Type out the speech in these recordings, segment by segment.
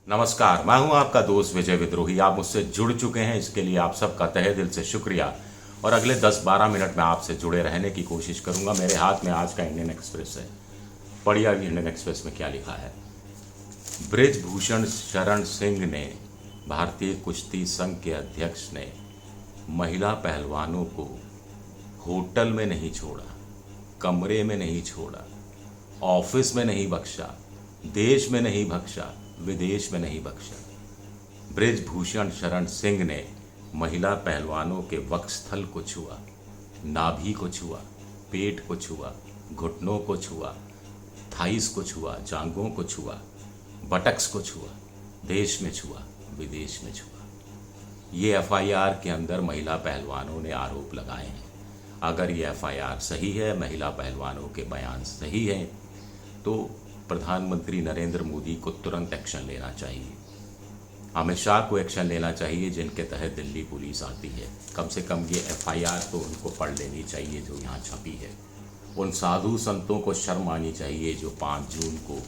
नमस्कार, मैं हूं आपका दोस्त विजय विद्रोही। आप मुझसे जुड़ चुके हैं, इसके लिए आप सबका तहे दिल से शुक्रिया। और अगले 10-12 मिनट में आपसे जुड़े रहने की कोशिश करूंगा। मेरे हाथ में आज का इंडियन एक्सप्रेस है। पढ़िए इंडियन एक्सप्रेस में क्या लिखा है। बृजभूषण शरण सिंह ने, भारतीय कुश्ती संघ के अध्यक्ष ने, महिला पहलवानों को होटल में नहीं छोड़ा, कमरे में नहीं छोड़ा, ऑफिस में नहीं बख्शा, देश में नहीं बख्शा, विदेश में नहीं बख्शा। बृजभूषण शरण सिंह ने महिला पहलवानों के वक्षस्थल को छुआ, नाभि को छुआ, पेट को छुआ, घुटनों को छुआ, थाइस को छुआ, जांघों को छुआ, बटक्स को छुआ, देश में छुआ, विदेश में छुआ। ये एफआईआर के अंदर महिला पहलवानों ने आरोप लगाए हैं। अगर ये एफआईआर सही है, महिला पहलवानों के बयान सही हैं, तो प्रधानमंत्री नरेंद्र मोदी को तुरंत एक्शन लेना चाहिए। अमित शाह को एक्शन लेना चाहिए, जिनके तहत दिल्ली पुलिस आती है। कम से कम ये एफआईआर तो उनको पढ़ लेनी चाहिए जो यहाँ छपी है। उन साधु संतों को शर्म आनी चाहिए जो 5 जून को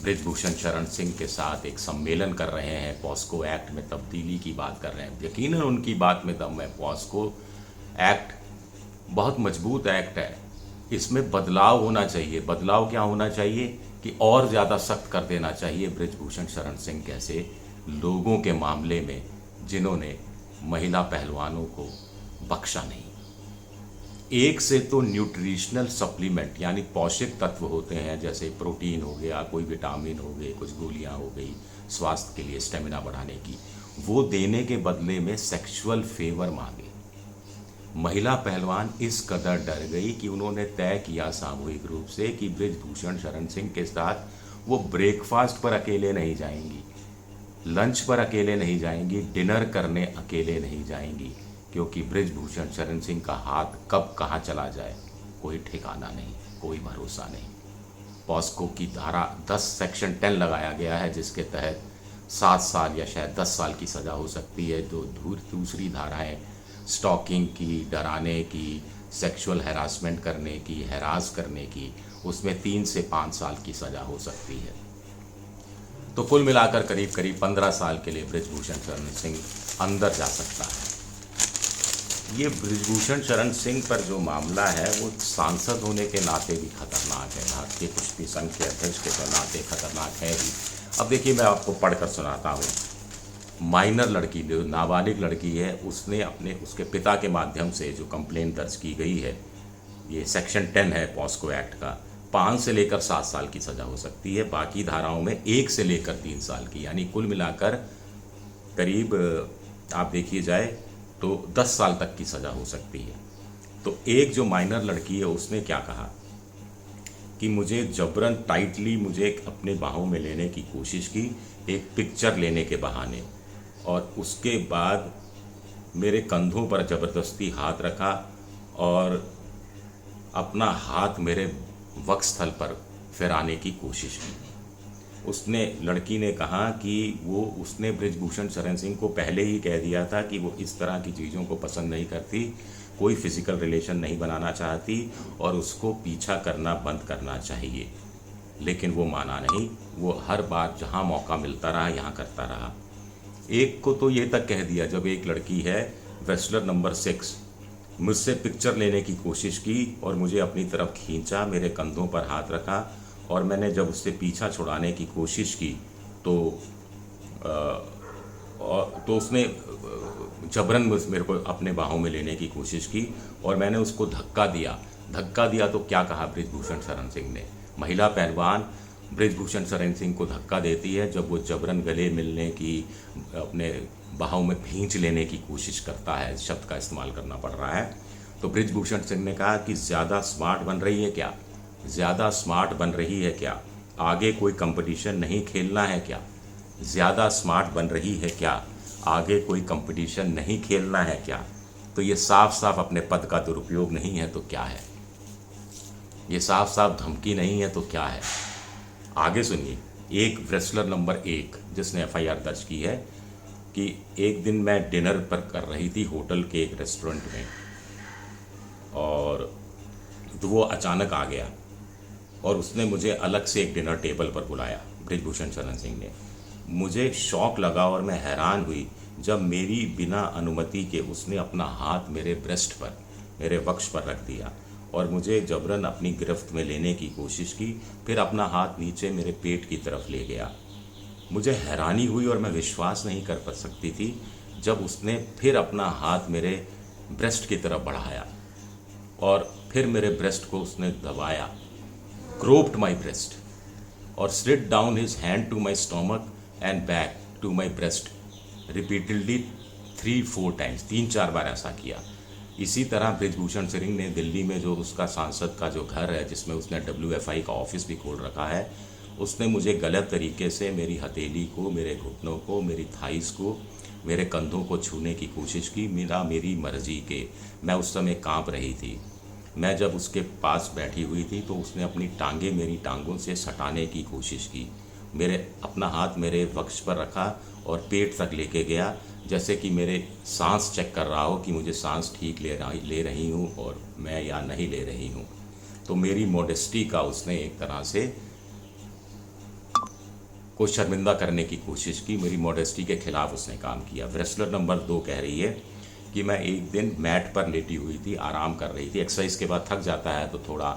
बृजभूषण शरण सिंह के साथ एक सम्मेलन कर रहे हैं, पॉस्को एक्ट में तब्दीली की बात कर रहे हैं। यकीनन उनकी बात में दम है। पॉस्को एक्ट बहुत मजबूत एक्ट है, इसमें बदलाव होना चाहिए। बदलाव क्या होना चाहिए कि और ज़्यादा सख्त कर देना चाहिए बृजभूषण शरण सिंह कैसे लोगों के मामले में जिन्होंने महिला पहलवानों को बख्शा नहीं। एक से तो न्यूट्रिशनल सप्लीमेंट यानी पौष्टिक तत्व होते हैं, जैसे प्रोटीन हो गया, कोई विटामिन हो गए, कुछ गोलियां हो गई स्वास्थ्य के लिए, स्टेमिना बढ़ाने की, वो देने के बदले में सेक्सुअल फेवर मांगे। महिला पहलवान इस कदर डर गई कि उन्होंने तय किया सामूहिक रूप से कि बृजभूषण शरण सिंह के साथ वो ब्रेकफास्ट पर अकेले नहीं जाएंगी, लंच पर अकेले नहीं जाएंगी, डिनर करने अकेले नहीं जाएंगी, क्योंकि बृजभूषण शरण सिंह का हाथ कब कहाँ चला जाए कोई ठिकाना नहीं, कोई भरोसा नहीं। पॉस्को की धारा 10 सेक्शन 10 लगाया गया है, जिसके तहत 7 साल या शायद 10 साल की सज़ा हो सकती है। जो दूसरी धाराएं स्टॉकिंग की, डराने की, सेक्सुअल हैरासमेंट करने की, हैरास करने की, उसमें 3 से 5 साल की सज़ा हो सकती है। तो कुल मिलाकर करीब करीब 15 साल के लिए बृजभूषण शरण सिंह अंदर जा सकता है। ये बृजभूषण शरण सिंह पर जो मामला है वो सांसद होने के नाते भी खतरनाक है, भारतीय कुश्ती संघ के अध्यक्ष के नाते खतरनाक है ही। अब देखिए, मैं आपको पढ़कर सुनाता हूँ। माइनर लड़की, जो नाबालिग लड़की है, उसने उसके पिता के माध्यम से जो कंप्लेंट दर्ज की गई है, ये सेक्शन 10 है पॉस्को एक्ट का, 5 से लेकर 7 साल की सज़ा हो सकती है। बाकी धाराओं में 1 से लेकर 3 साल की, यानी कुल मिलाकर करीब आप देखिए जाए तो 10 साल तक की सज़ा हो सकती है। तो एक जो माइनर लड़की है उसने क्या कहा कि मुझे जबरन टाइटली मुझे अपने बाहों में लेने की कोशिश की, एक पिक्चर लेने के बहाने, और उसके बाद मेरे कंधों पर ज़बरदस्ती हाथ रखा और अपना हाथ मेरे वक्षस्थल पर फिराने की कोशिश की। लड़की ने कहा कि उसने बृजभूषण शरण सिंह को पहले ही कह दिया था कि वो इस तरह की चीज़ों को पसंद नहीं करती, कोई फिजिकल रिलेशन नहीं बनाना चाहती और उसको पीछा करना बंद करना चाहिए, लेकिन वो माना नहीं। वो हर बार जहाँ मौका मिलता रहा यहाँ करता रहा। एक को तो ये तक कह दिया, जब एक लड़की है रेसलर नंबर 6 मुझसे पिक्चर लेने की कोशिश की और मुझे अपनी तरफ खींचा, मेरे कंधों पर हाथ रखा, और मैंने जब उससे पीछा छुड़ाने की कोशिश की तो उसने जबरन मेरे को अपने बाहों में लेने की कोशिश की और मैंने उसको धक्का दिया। तो क्या कहा बृजभूषण शरण सिंह ने? महिला पहलवान बृजभूषण शरण सिंह को धक्का देती है जब वो जबरन गले मिलने की, अपने बाहों में भींच लेने की कोशिश करता है, इस शब्द का इस्तेमाल करना पड़ रहा है। तो बृजभूषण सिंह ने कहा कि ज़्यादा स्मार्ट बन रही है क्या? ज़्यादा स्मार्ट बन रही है क्या? आगे कोई कंपटीशन नहीं खेलना है क्या? ज़्यादा स्मार्ट बन रही है क्या? आगे कोई कंपटीशन नहीं खेलना है क्या? तो ये साफ साफ अपने पद का दुरुपयोग नहीं है तो क्या है? ये साफ साफ धमकी नहीं है तो क्या है? आगे सुनिए। एक रेसलर नंबर 1 जिसने एफआईआर दर्ज की है कि एक दिन मैं डिनर पर कर रही थी होटल के एक रेस्टोरेंट में, और तो वो अचानक आ गया और उसने मुझे अलग से एक डिनर टेबल पर बुलाया। बृजभूषण शरण सिंह ने। मुझे शौक लगा और मैं हैरान हुई जब मेरी बिना अनुमति के उसने अपना हाथ मेरे ब्रेस्ट पर, मेरे वक्ष पर रख दिया और मुझे जबरन अपनी गिरफ्त में लेने की कोशिश की, फिर अपना हाथ नीचे मेरे पेट की तरफ ले गया। मुझे हैरानी हुई और मैं विश्वास नहीं कर पा सकती थी जब उसने फिर अपना हाथ मेरे ब्रेस्ट की तरफ बढ़ाया और फिर मेरे ब्रेस्ट को उसने दबाया, ग्रोप्ड माई ब्रेस्ट और slid down his hand to my stomach and back to my breast repeatedly 3-4 times, 3-4 बार ऐसा किया। इसी तरह बृजभूषण सिंह ने दिल्ली में जो उसका सांसद का जो घर है जिसमें उसने WFI का ऑफिस भी खोल रखा है, उसने मुझे गलत तरीके से मेरी हथेली को, मेरे घुटनों को, मेरी थाइस को, मेरे कंधों को छूने की कोशिश की, मेरी मर्जी के। मैं उस समय कांप रही थी। मैं जब उसके पास बैठी हुई थी तो उसने अपनी टांगें मेरी टांगों से सटाने की कोशिश की। अपना हाथ मेरे वक्ष पर रखा और पेट तक लेके गया, जैसे कि मेरे सांस चेक कर रहा हो कि मुझे सांस ठीक ले रही हूँ और मैं या नहीं ले रही हूँ। तो मेरी मॉडेस्टी का उसने एक तरह से को शर्मिंदा करने की कोशिश की। मेरी मॉडेस्टी के खिलाफ उसने काम किया। रेसलर नंबर 2 कह रही है कि मैं एक दिन मैट पर लेटी हुई थी, आराम कर रही थी। एक्सरसाइज के बाद थक जाता है तो थोड़ा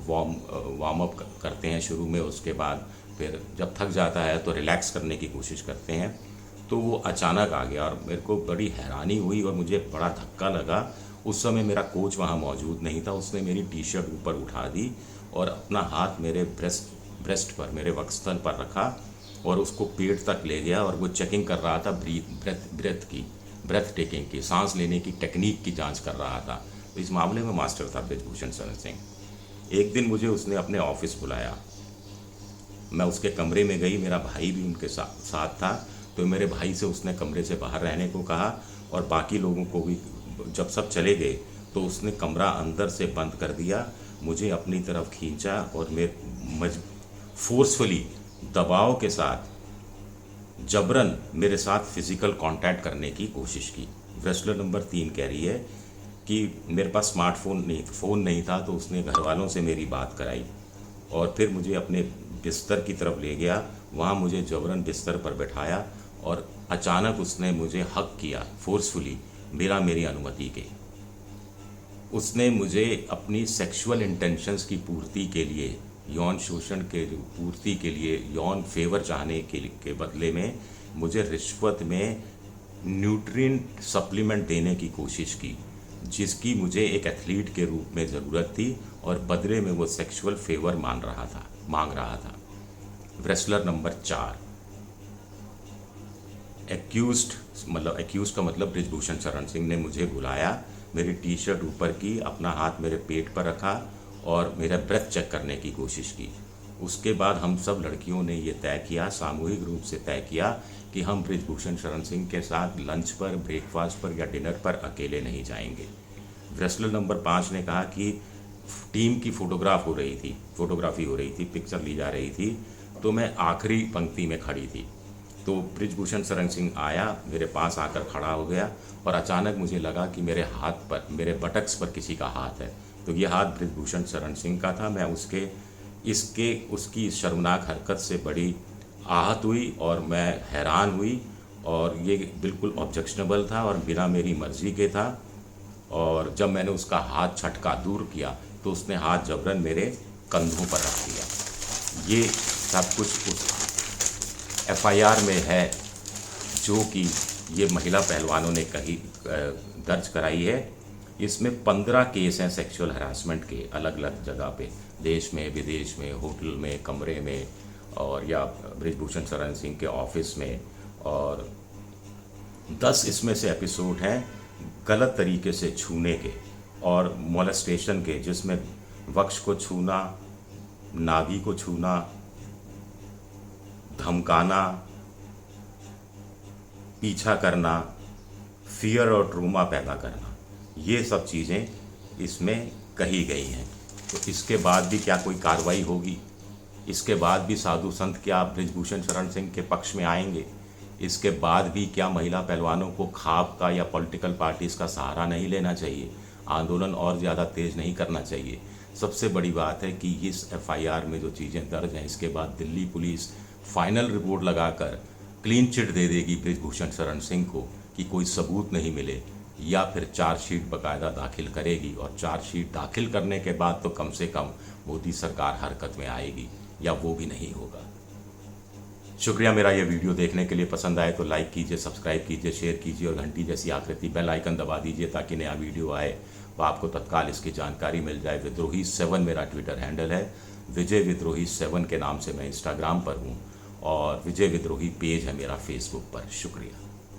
वार्म अप करते हैं शुरू में, उसके बाद फिर जब थक जाता है तो रिलैक्स करने की कोशिश करते हैं। तो वो अचानक आ गया और मेरे को बड़ी हैरानी हुई और मुझे बड़ा धक्का लगा। उस समय मेरा कोच वहाँ मौजूद नहीं था। उसने मेरी टी-शर्ट ऊपर उठा दी और अपना हाथ मेरे ब्रेस्ट पर, मेरे वक्षस्थल पर रखा और उसको पेट तक ले गया और वो चेकिंग कर रहा था, ब्रेथ टेकिंग की, सांस लेने की टेक्निक की जांच कर रहा था। तो इस मामले में मास्टर था बृजभूषण शरण सिंह। एक दिन मुझे उसने अपने ऑफिस बुलाया। मैं उसके कमरे में गई, मेरा भाई भी उनके साथ था। तो मेरे भाई से उसने कमरे से बाहर रहने को कहा और बाकी लोगों को भी। जब सब चले गए तो उसने कमरा अंदर से बंद कर दिया, मुझे अपनी तरफ खींचा और फोर्सफुली, दबाव के साथ, जबरन मेरे साथ फिजिकल कांटेक्ट करने की कोशिश की। रेसलर नंबर 3 कह रही है कि मेरे पास फ़ोन नहीं था तो उसने घर वालों से मेरी बात कराई और फिर मुझे अपने बिस्तर की तरफ ले गया। वहाँ मुझे जबरन बिस्तर पर बैठाया और अचानक उसने मुझे हक किया फोर्सफुली, बिना मेरी अनुमति के। उसने मुझे अपनी सेक्सुअल इंटेंशंस की पूर्ति के लिए, यौन शोषण के पूर्ति के लिए, यौन फेवर चाहने के बदले में मुझे रिश्वत में न्यूट्रिएंट सप्लीमेंट देने की कोशिश की, जिसकी मुझे एक एथलीट के रूप में ज़रूरत थी और बदले में वो सेक्सुअल फेवर मांग रहा था। रेसलर नंबर 4, एक्यूज्ड का मतलब बृजभूषण शरण सिंह ने मुझे बुलाया, मेरी टी-शर्ट ऊपर की, अपना हाथ मेरे पेट पर रखा और मेरा ब्रेथ चेक करने की कोशिश की। उसके बाद हम सब लड़कियों ने ये तय किया, सामूहिक रूप से तय किया कि हम बृजभूषण शरण सिंह के साथ लंच पर, ब्रेकफास्ट पर या डिनर पर अकेले नहीं जाएंगे। रेसलर नंबर 5 ने कहा कि टीम की फोटोग्राफी हो रही थी, पिक्चर ली जा रही थी, तो मैं आखिरी पंक्ति में खड़ी थी। तो बृजभूषण शरण सिंह आया, मेरे पास आकर खड़ा हो गया और अचानक मुझे लगा कि मेरे हाथ पर, मेरे बटक्स पर किसी का हाथ है। तो ये हाथ बृजभूषण शरण सिंह का था। मैं उसकी शर्मनाक हरकत से बड़ी आहत हुई और मैं हैरान हुई और ये बिल्कुल ऑब्जेक्शनेबल था और बिना मेरी मर्जी के था। और जब मैंने उसका हाथ झटका दूर किया तो उसने हाथ जबरन मेरे कंधों पर रख दिया। ये सब कुछ उस FIR में है जो कि ये महिला पहलवानों ने दर्ज कराई है। इसमें 15 केस हैं सेक्सुअल हरासमेंट के, अलग अलग जगह पे, देश में, विदेश में, होटल में, कमरे में और या बृजभूषण शरण सिंह के ऑफिस में। और 10 इसमें से एपिसोड हैं गलत तरीके से छूने के और मोलेस्टेशन के, जिसमें वक्ष को छूना, नाभि को छूना, धमकाना, पीछा करना, फियर और ट्रूमा पैदा करना, ये सब चीज़ें इसमें कही गई हैं। तो इसके बाद भी क्या कोई कार्रवाई होगी? इसके बाद भी साधु संत क्या बृजभूषण शरण सिंह के पक्ष में आएंगे? इसके बाद भी क्या महिला पहलवानों को खाप का या पॉलिटिकल पार्टीज़ का सहारा नहीं लेना चाहिए? आंदोलन और ज़्यादा तेज़ नहीं करना चाहिए? सबसे बड़ी बात है कि इस FIR में जो चीज़ें दर्ज हैं, इसके बाद दिल्ली पुलिस फाइनल रिपोर्ट लगाकर क्लीन चिट दे देगी बृजभूषण शरण सिंह को कि कोई सबूत नहीं मिले, या फिर चार्जशीट बाकायदा दाखिल करेगी और चार्जशीट दाखिल करने के बाद तो कम से कम मोदी सरकार हरकत में आएगी, या वो भी नहीं होगा। शुक्रिया मेरा ये वीडियो देखने के लिए। पसंद आए तो लाइक कीजिए, सब्सक्राइब कीजिए, शेयर कीजिए और घंटी जैसी आकृति बेल आइकन दबा दीजिए ताकि नया वीडियो आए तो आपको तत्काल इसकी जानकारी मिल जाए। विद्रोही 7 मेरा ट्विटर हैंडल है, विजय विद्रोही 7 के नाम से मैं इंस्टाग्राम पर हूँ और विजय विद्रोही पेज है मेरा फेसबुक पर। शुक्रिया।